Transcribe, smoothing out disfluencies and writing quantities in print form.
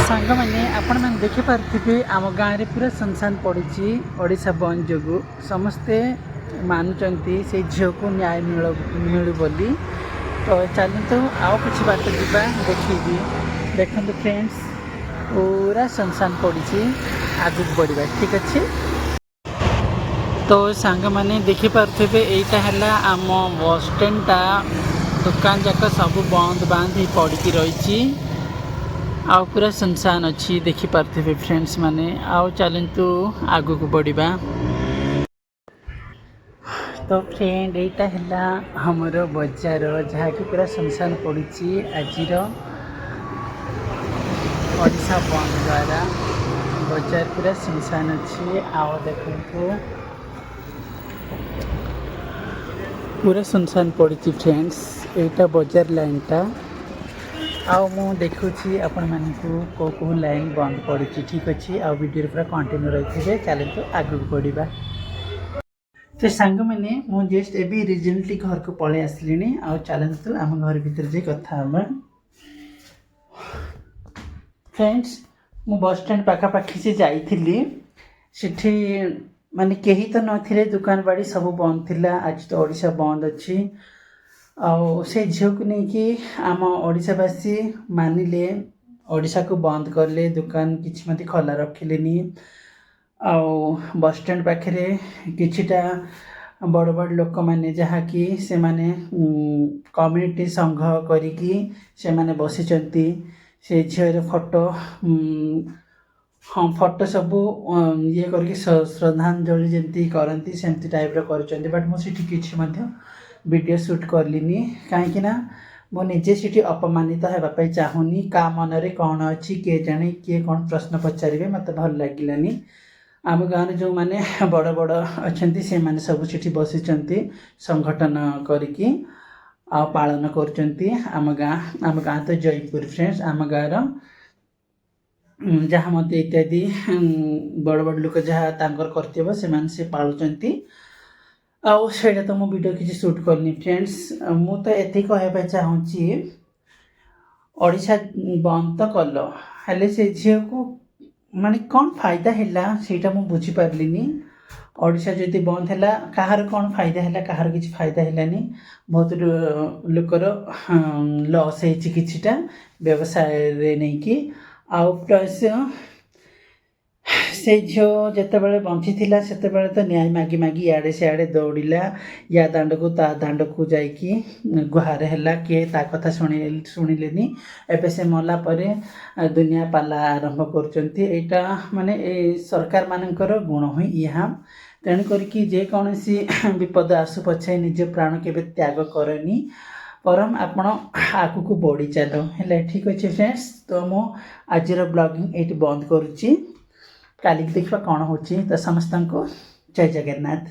सांग मैंने आपण मैंने देखिपारे आम गाँव में पूरा सुनसान पड़ी ओडिशा बंद जो समस्ते मानुंट से झील को न्याय मिलू बोली। तो चलतु आउ कि बात जा देखी देखो फ्रेंड्स पूरा सुनसान पड़ी आगे बढ़ा ठीक अच्छे। तो सांग मैंने देखिपारे यहाँ आम बस स्टैंडटा दुकान जाक सब बंद बांध पड़ी रही आउ पूरा सुनसान अच्छी देखिपारे फ्रेंड्स माने। आउ चलतु आगू को बढ़ा। तो फ्रेंड यहाँ है हमर बजार जहाँ कि पूरा सुनसान पड़ी आज ओडिशा बंद द्वारा बजार पूरा सुनसान अच्छी। आओ देखो पूरा सुनसान पड़ी फ्रेंड्स यहाँ बजार लाइनटा। आउ मु देखुची आपण मानकु को लाइन बंद पड़ी ठीक अच्छे। आ वीडियो पूरा कंटिन्यू रही थे चलते आगू बढ़ा। तो सांग मैंने मुझे जस्ट एबी रिजेंटली घर को पलि आसली आ चलते आम घर भीतर जे कथा फ्रेंड्स मु बस स्टैंड पाखापाखि से जाइली सेठी माने कहीं तो नथिले दुकान बाड़ी सब बंद थिला। आज तो ओडिशा बंद अच्छी आउ से झील को लेकिन आम ओडिशावासी मानिले ओडिशा को बंद करले दुकान किछि मते खोला रखिलेनी। आउ बस स्टैंड पाखे किछिटा बड़ बड़ लोक माने जहाँ कि से माने कम्युनिटी संघ करिकी से माने बसिचंती से झील फोटो हाँ फोटो सब ये करके श्रद्धांजलि जमी करती सेमती टाइप कर। बट मुझे किसी वीडियो शूट करलिनी कहीं मो निजे सीटी अपमानित होगापी चाहूनी का मनरे कौन अच्छी किए जाने किए कौन प्रश्न पचारे मत भल लगिलानी। आम गाँव जो मैंने बड़ बड़ अच्छा से मैंने सब सीटी बसी संगठन करिकी आ पालन करम गाँ तो जयपुर फ्रेंड्स आम गाँव जहाँ मत इत्यादि बड़ बड़ लोक जहाँ तांकर कर्तव्य से पालुचंती आउ सेटा तो मो वीडियो किसी शूट करनी फ्रेंड्स। मु तो एति कहबा चाहूँगी ओडिशा बंद तो कल हेले से झील को माने कौन फायदा है सेटा मु बुझी पारलिनी। ओडिशा जदि बंद है कहार कौन फायदा है कहार किसी फायदा है बहुत लोकर लॉस है किछिटा व्यवसाय रे नहीं कि आउ प्लस से झील जिते बड़े बंची थिला सेते बड़े तो न्याय मागी मागी इे सियाड़े दौड़ा या दांड को ता दांड को जाइकी गुहार है किए ता कथा शुणिलेनी। एबे से मला परे दुनिया पाला आरंभ कर माने सरकार मानकर गुण हुई यहाँ तेणु करके जेकोसी विपद आसु पछे निज प्राण के त्याग करनी परम आपण आगू को बढ़ी चलो है ठीक अच्छे फ्रेंड्स। तो मु आज ब्लॉगिंग ये बंद करुच्ची काली देखा कौन हो। तो समस्त को जय जगन्नाथ।